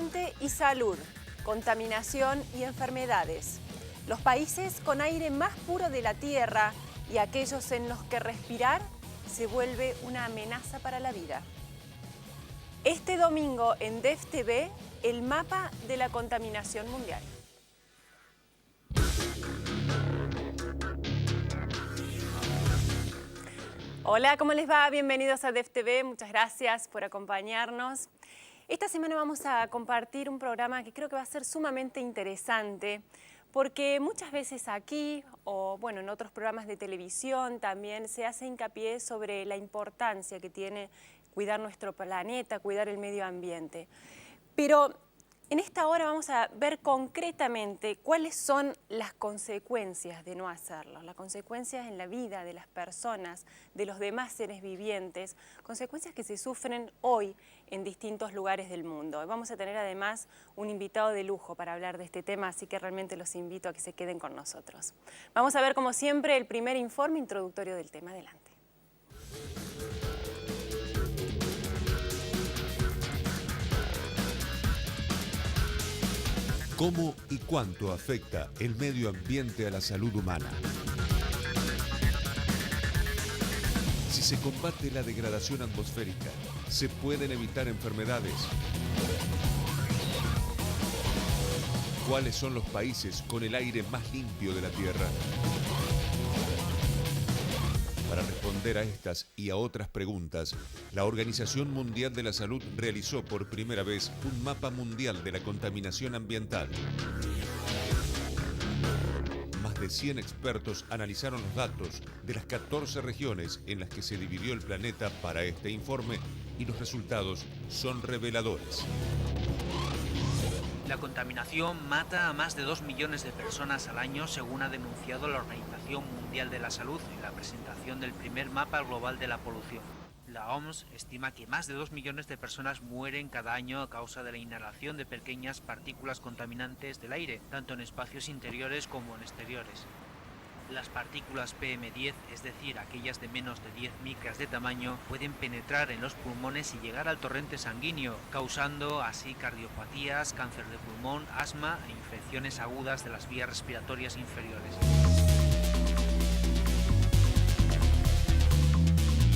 ambiente y salud, contaminación y enfermedades. Los países con aire más puro de la Tierra y aquellos en los que respirar se vuelve una amenaza para la vida. Este domingo en DEF TV, el mapa de la contaminación mundial. Hola, ¿cómo les va? Bienvenidos a DEF TV, muchas gracias por acompañarnos. Esta semana vamos a compartir un programa que creo que va a ser sumamente interesante porque muchas veces aquí o bueno, en otros programas de televisión también se hace hincapié sobre la importancia que tiene cuidar nuestro planeta, cuidar el medio ambiente. Pero en esta hora vamos a ver concretamente cuáles son las consecuencias de no hacerlo, las consecuencias en la vida de las personas, de los demás seres vivientes, consecuencias que se sufren hoy en distintos lugares del mundo. Vamos a tener además un invitado de lujo para hablar de este tema, así que realmente los invito a que se queden con nosotros. Vamos a ver, como siempre, el primer informe introductorio del tema. Adelante. ¿Cómo y cuánto afecta el medio ambiente a la salud humana? Si se combate la degradación atmosférica, ¿se pueden evitar enfermedades? ¿Cuáles son los países con el aire más limpio de la Tierra? Para responder a estas y a otras preguntas, la Organización Mundial de la Salud realizó por primera vez un mapa mundial de la contaminación ambiental. Más de 100 expertos analizaron los datos de las 14 regiones en las que se dividió el planeta para este informe y los resultados son reveladores. La contaminación mata a más de 2 millones de personas al año, según ha denunciado la Organización Mundial de la Salud en la presentación del primer mapa global de la polución. La OMS estima que más de 2 millones de personas mueren cada año a causa de la inhalación de pequeñas partículas contaminantes del aire, tanto en espacios interiores como en exteriores. Las partículas PM10, es decir, aquellas de menos de 10 micras de tamaño, pueden penetrar en los pulmones y llegar al torrente sanguíneo, causando así cardiopatías, cáncer de pulmón, asma e infecciones agudas de las vías respiratorias inferiores.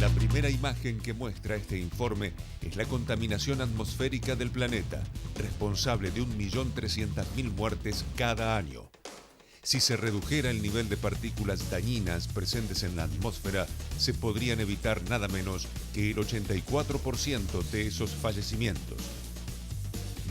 La primera imagen que muestra este informe es la contaminación atmosférica del planeta, responsable de 1.300.000 muertes cada año. Si se redujera el nivel de partículas dañinas presentes en la atmósfera, se podrían evitar nada menos que el 84% de esos fallecimientos.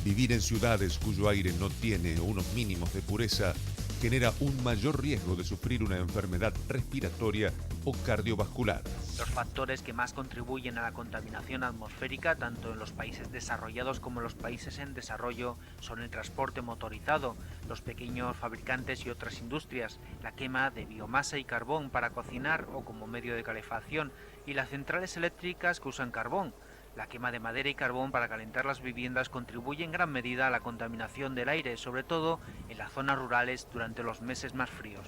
Vivir en ciudades cuyo aire no tiene unos mínimos de pureza genera un mayor riesgo de sufrir una enfermedad respiratoria o cardiovascular. Los factores que más contribuyen a la contaminación atmosférica, tanto en los países desarrollados como en los países en desarrollo, son el transporte motorizado, los pequeños fabricantes y otras industrias, la quema de biomasa y carbón para cocinar o como medio de calefacción, y las centrales eléctricas que usan carbón. La quema de madera y carbón para calentar las viviendas contribuye en gran medida a la contaminación del aire, sobre todo en las zonas rurales durante los meses más fríos.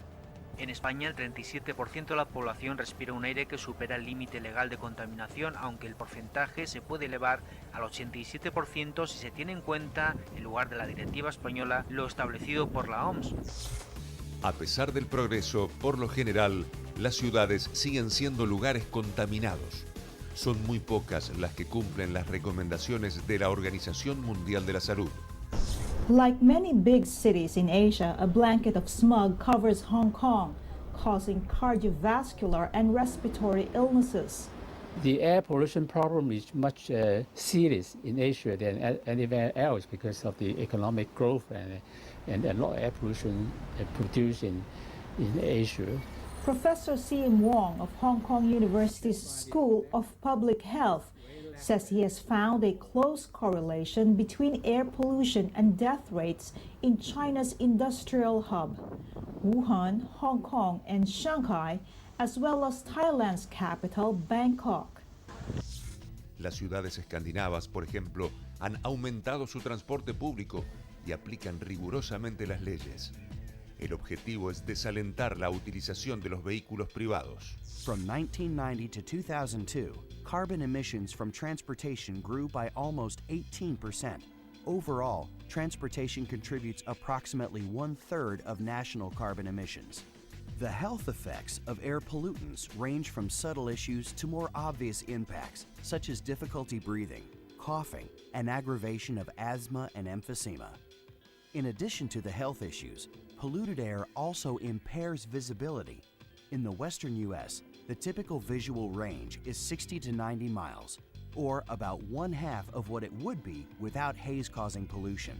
En España, el 37% de la población respira un aire que supera el límite legal de contaminación, aunque el porcentaje se puede elevar al 87% si se tiene en cuenta, en lugar de la directiva española, lo establecido por la OMS. A pesar del progreso, por lo general, las ciudades siguen siendo lugares contaminados. Son muy pocas las que cumplen las recomendaciones de la Organización Mundial de la Salud. Like many big cities in Asia, a blanket of smog covers Hong Kong, causing cardiovascular and respiratory illnesses. The air pollution problem is much serious in Asia than anywhere else because of the economic growth and a lot of air pollution produced in Asia. Professor C.M. Wong of Hong Kong University's School of Public Health says he has found a close correlation between air pollution and death rates in China's industrial hub, Wuhan, Hong Kong, and Shanghai, as well as Thailand's capital, Bangkok. Las ciudades escandinavas, por ejemplo, han aumentado su transporte público y aplican rigurosamente las leyes. El objetivo es desalentar la utilización de los vehículos privados. From 1990 to 2002, carbon emissions from transportation grew by almost 18%. overall, transportation contributes approximately 1/3 of national carbon emissions. The health effects of air pollutants range from subtle issues to more obvious impacts, such as difficulty breathing, coughing, and aggravation of asthma and emphysema. In addition to the health issues, polluted air also impairs visibility. In the western U.S., the typical visual range is 60 to 90 miles, or about 1/2 of what it would be without haze-causing pollution.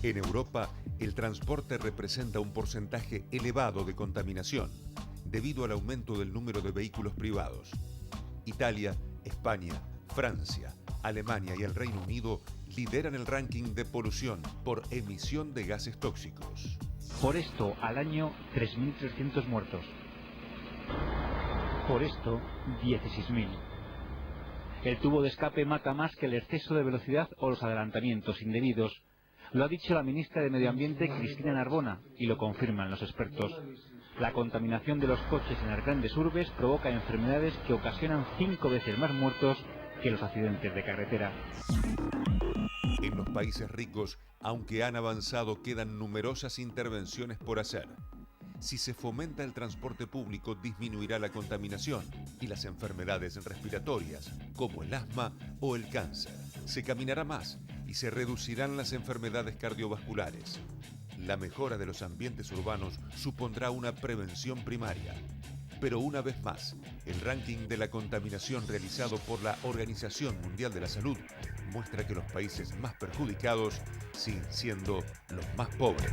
En Europa, el transporte representa un porcentaje elevado de contaminación debido al aumento del número de vehículos privados. Italia, España, Francia, Alemania y el Reino Unido lideran el ranking de polución por emisión de gases tóxicos. Por esto, al año, 3.300 muertos. Por esto, 16.000. El tubo de escape mata más que el exceso de velocidad o los adelantamientos indebidos. Lo ha dicho la ministra de Medio Ambiente, Cristina Narbona, y lo confirman los expertos. La contaminación de los coches en las grandes urbes provoca enfermedades que ocasionan 5 veces más muertos que los accidentes de carretera. En los países ricos, aunque han avanzado, quedan numerosas intervenciones por hacer. Si se fomenta el transporte público, disminuirá la contaminación y las enfermedades respiratorias, como el asma o el cáncer. Se caminará más y se reducirán las enfermedades cardiovasculares. La mejora de los ambientes urbanos supondrá una prevención primaria. Pero una vez más, el ranking de la contaminación realizado por la Organización Mundial de la Salud muestra que los países más perjudicados siguen siendo los más pobres.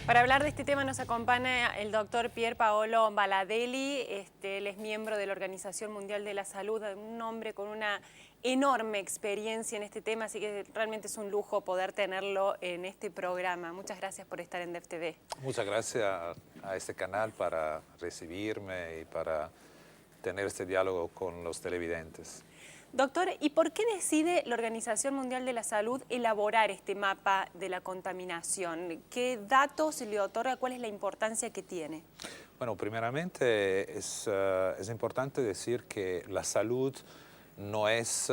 Para hablar de este tema nos acompaña el doctor Pier Paolo Baladelli. Él es miembro de la Organización Mundial de la Salud, un hombre con una enorme experiencia en este tema, así que realmente es un lujo poder tenerlo en este programa. Muchas gracias por estar en DEF-TV. Muchas gracias a este canal para recibirme y para tener este diálogo con los televidentes. Doctor, ¿y por qué decide la Organización Mundial de la Salud elaborar este mapa de la contaminación? ¿Qué datos le otorga? ¿Cuál es la importancia que tiene? Bueno, primeramente es importante decir que la salud no es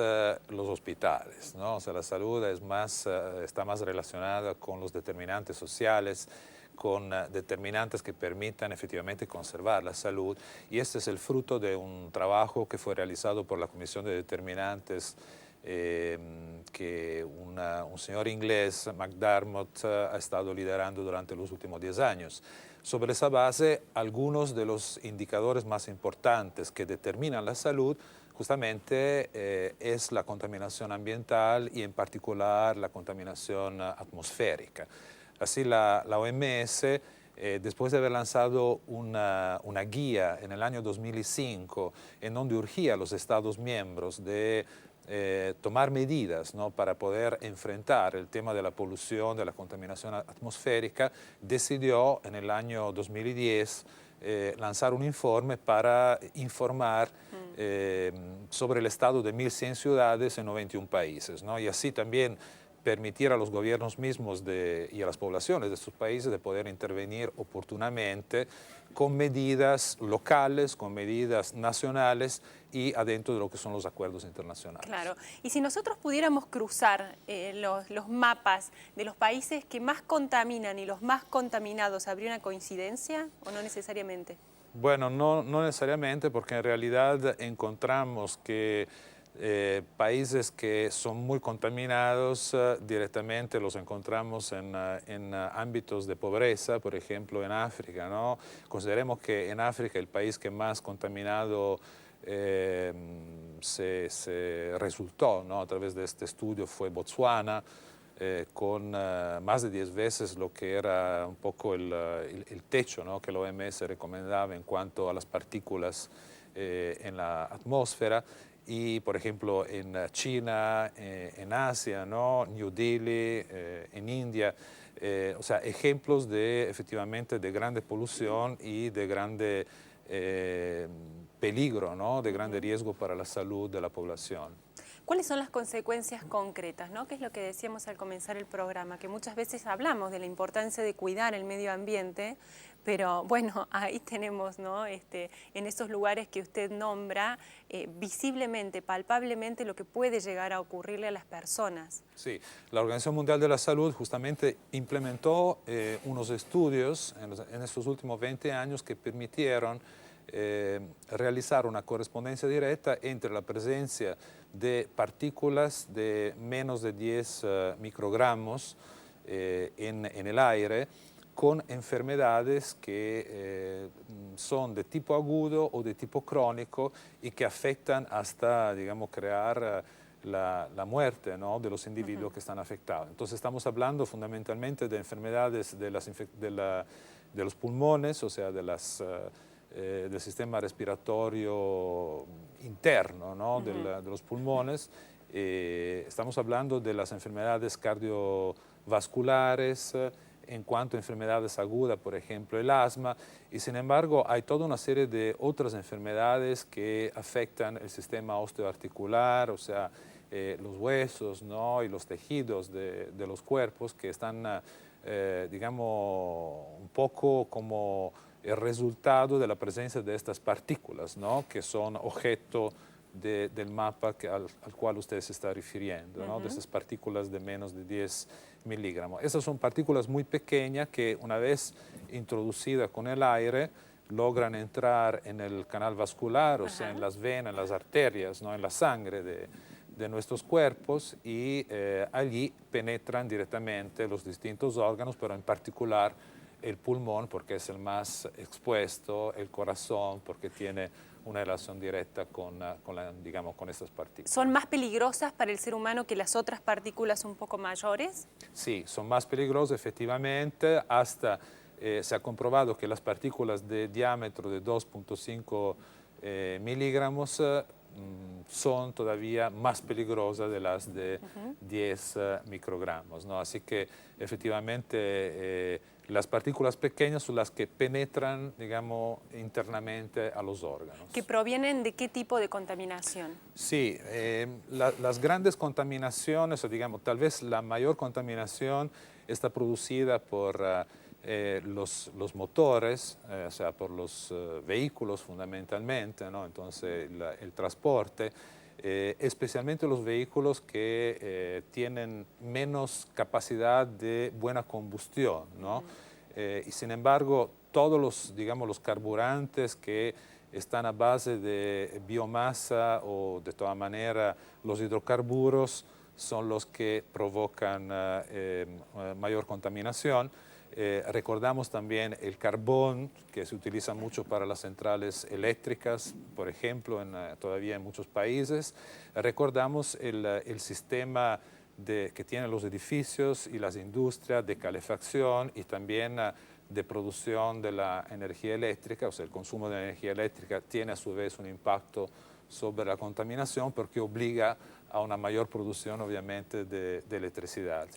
los hospitales, ¿no? O sea, la salud está más relacionada con los determinantes sociales, con determinantes que permitan efectivamente conservar la salud, y este es el fruto de un trabajo que fue realizado por la Comisión de Determinantes que un señor inglés, McDermott, ha estado liderando durante los últimos 10 años. Sobre esa base, algunos de los indicadores más importantes que determinan la salud justamente es la contaminación ambiental y en particular la contaminación atmosférica. Así la OMS, después de haber lanzado una guía en el año 2005 en donde urgía a los Estados miembros de tomar medidas, ¿no?, para poder enfrentar el tema de la polución, de la contaminación atmosférica, decidió en el año 2010 lanzar un informe para informar sobre el estado de 1.100 ciudades en 91 países, ¿no? Y así también permitir a los gobiernos mismos y a las poblaciones de estos países de poder intervenir oportunamente con medidas locales, con medidas nacionales y adentro de lo que son los acuerdos internacionales. Claro, y si nosotros pudiéramos cruzar los mapas de los países que más contaminan y los más contaminados, ¿habría una coincidencia o no necesariamente? Bueno, no necesariamente, porque en realidad encontramos que países que son muy contaminados directamente los encontramos en ámbitos de pobreza, por ejemplo en África, ¿no? Consideremos que en África el país que más contaminado se resultó, ¿no?, a través de este estudio fue Botswana, con más de 10 veces lo que era un poco el techo, ¿no?, que la OMS recomendaba en cuanto a las partículas en la atmósfera. Y, por ejemplo, en China, en Asia, ¿no?, New Delhi, en India, o sea, ejemplos efectivamente de grande polución y de grande peligro, ¿no?, de grande riesgo para la salud de la población. ¿Cuáles son las consecuencias concretas, ¿no? Que es lo que decíamos al comenzar el programa, que muchas veces hablamos de la importancia de cuidar el medio ambiente, pero bueno, ahí tenemos, ¿no? En esos lugares que usted nombra, visiblemente, palpablemente, lo que puede llegar a ocurrirle a las personas. Sí, la Organización Mundial de la Salud justamente implementó unos estudios en estos últimos 20 años que permitieron realizar una correspondencia directa entre la presencia de partículas de menos de 10 microgramos en el aire con enfermedades que son de tipo agudo o de tipo crónico y que afectan hasta, digamos, crear la muerte, ¿no?, de los individuos que están afectados. Entonces estamos hablando fundamentalmente de enfermedades de los pulmones, o sea, del sistema respiratorio interno, ¿no?, de los pulmones. Estamos hablando de las enfermedades cardiovasculares, en cuanto a enfermedades agudas, por ejemplo, el asma, y sin embargo hay toda una serie de otras enfermedades que afectan el sistema osteoarticular, o sea, los huesos, ¿no?, y los tejidos de los cuerpos que están, digamos, un poco como el resultado de la presencia de estas partículas, ¿no?, que son objeto del mapa al cual usted se está refiriendo, ¿no?, de esas partículas de menos de 10 miligramos. Esas son partículas muy pequeñas que una vez introducidas con el aire logran entrar en el canal vascular, o sea, en las venas, en las arterias, ¿no?, en la sangre de nuestros cuerpos y allí penetran directamente los distintos órganos, pero en particular el pulmón porque es el más expuesto, el corazón porque tiene una relación directa con estas partículas. ¿Son más peligrosas para el ser humano que las otras partículas un poco mayores? Sí, son más peligrosas efectivamente. Hasta se ha comprobado que las partículas de diámetro de 2.5 miligramos son todavía más peligrosas de las de 10 microgramos, ¿no? Así que efectivamente las partículas pequeñas son las que penetran, digamos, internamente a los órganos. ¿Que provienen de qué tipo de contaminación? Sí, las grandes contaminaciones, o digamos, tal vez la mayor contaminación está producida por los motores, o sea, por los vehículos fundamentalmente, ¿no? Entonces el transporte, especialmente los vehículos que tienen menos capacidad de buena combustión, ¿no? Y sin embargo, todos los carburantes que están a base de biomasa o de todas maneras los hidrocarburos son los que provocan mayor contaminación. Recordamos también el carbón, que se utiliza mucho para las centrales eléctricas, por ejemplo, todavía en muchos países. Recordamos el sistema que tienen los edificios y las industrias de calefacción y también de producción de la energía eléctrica, o sea, el consumo de energía eléctrica tiene a su vez un impacto sobre la contaminación porque obliga a una mayor producción, obviamente, de electricidad.